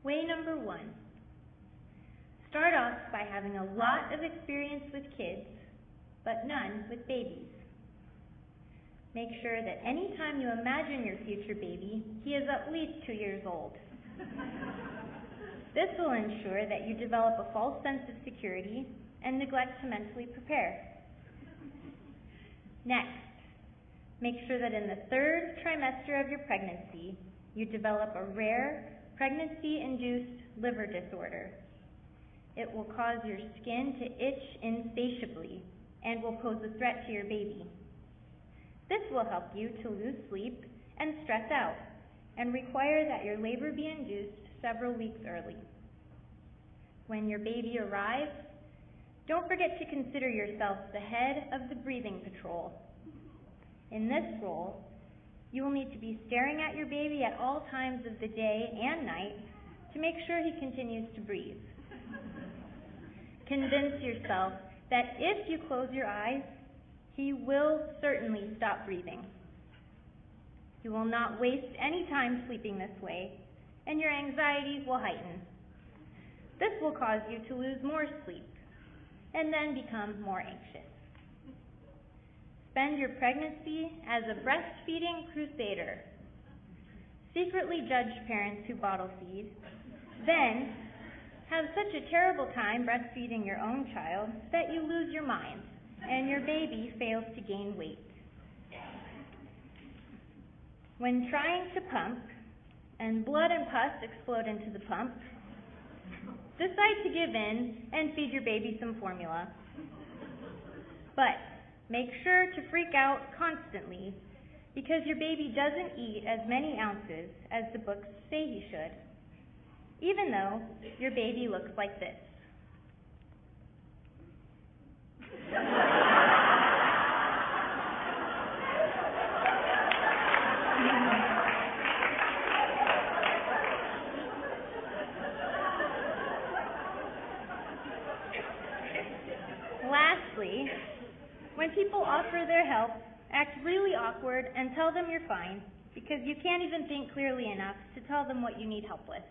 Way number 1. Start off by having a lot of experience with kids, but none with babies. Make sure that any time you imagine your future baby, he is at least 2 years old. This will ensure that you develop a false sense of security and neglect to mentally prepare. Next, make sure that in the 3rd trimester of your pregnancy, you develop a rare pregnancy-induced liver disorder. It will cause your skin to itch insatiably and will pose a threat to your baby. This will help you to lose sleep and stress out and require that your labor be induced several weeks early. When your baby arrives, don't forget to consider yourself the head of the breathing patrol. In this role, you will need to be staring at your baby at all times of the day and night to make sure he continues to breathe. Convince yourself that if you close your eyes, he will certainly stop breathing. You will not waste any time sleeping this way, and your anxieties will heighten. This will cause you to lose more sleep and then become more anxious. Spend your pregnancy as a breastfeeding crusader. Secretly judge parents who bottle feed, then have such a terrible time breastfeeding your own child that you lose your mind and your baby fails to gain weight. When trying to pump and blood and pus explode into the pump, decide to give in and feed your baby some formula. But make sure to freak out constantly because your baby doesn't eat as many ounces as the books say he should, even though your baby looks like this. Lastly, when people offer their help, act really awkward and tell them you're fine because you can't even think clearly enough to tell them what you need help with.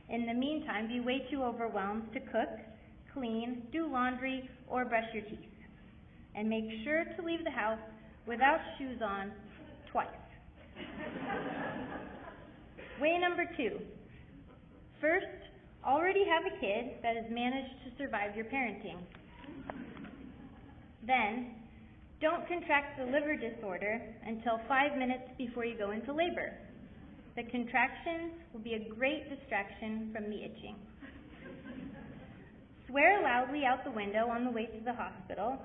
In the meantime, be way too overwhelmed to cook, clean, do laundry, or brush your teeth. And make sure to leave the house without shoes on twice. Way number 2. First, already have a kid that has managed to survive your parenting. Then, don't contract the liver disorder until 5 minutes before you go into labor. The contractions will be a great distraction from the itching. Swear loudly out the window on the way to the hospital,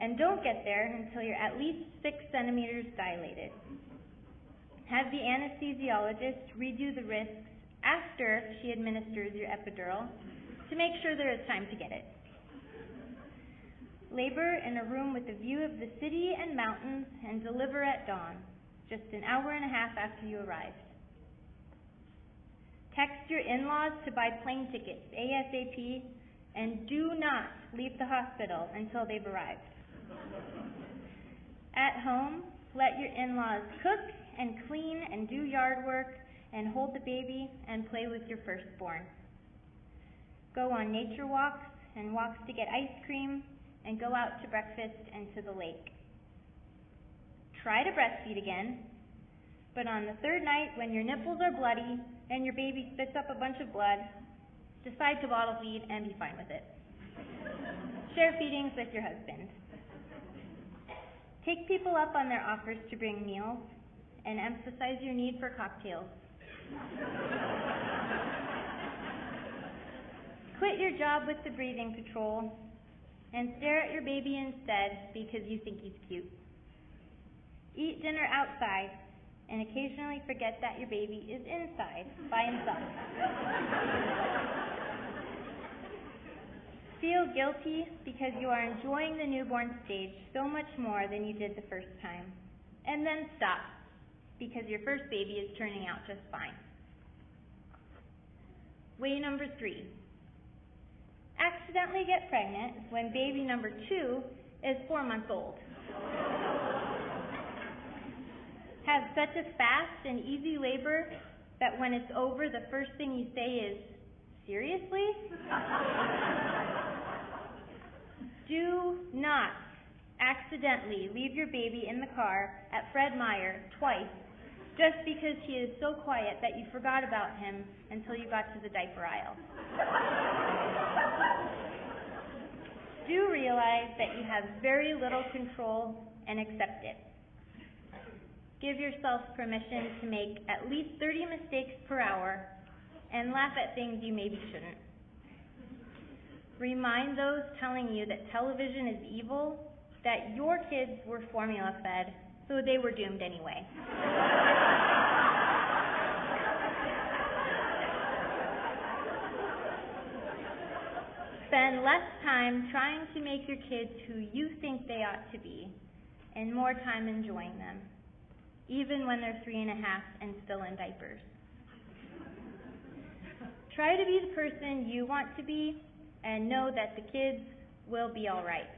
and don't get there until you're at least 6 centimeters dilated. Have the anesthesiologist read you the risks after she administers your epidural to make sure there is time to get it. Labor in a room with a view of the city and mountains and deliver at dawn, just an hour and a half after you arrived. Text your in-laws to buy plane tickets ASAP and do not leave the hospital until they've arrived. At home, let your in-laws cook and clean and do yard work and hold the baby and play with your firstborn. Go on nature walks and walks to get ice cream and go out to breakfast and to the lake. Try to breastfeed again, but on the 3rd night when your nipples are bloody and your baby spits up a bunch of blood, decide to bottle feed and be fine with it. Share feedings with your husband. Take people up on their offers to bring meals and emphasize your need for cocktails. Quit your job with the breathing patrol and stare at your baby instead because you think he's cute. Eat dinner outside and occasionally forget that your baby is inside by himself. Feel guilty because you are enjoying the newborn stage so much more than you did the first time. And then stop because your first baby is turning out just fine. Way number 3. Accidentally get pregnant when baby number 2 is 4 months old. Have such a fast and easy labor that when it's over, the first thing you say is, seriously? Do not accidentally leave your baby in the car at Fred Meyer twice just because he is so quiet that you forgot about him until you got to the diaper aisle. Do realize that you have very little control and accept it. Give yourself permission to make at least 30 mistakes per hour and laugh at things you maybe shouldn't. Remind those telling you that television is evil that your kids were formula fed, so they were doomed anyway. Spend less time trying to make your kids who you think they ought to be, and more time enjoying them, even when they're 3 1/2 and still in diapers. Try to be the person you want to be, and know that the kids will be all right.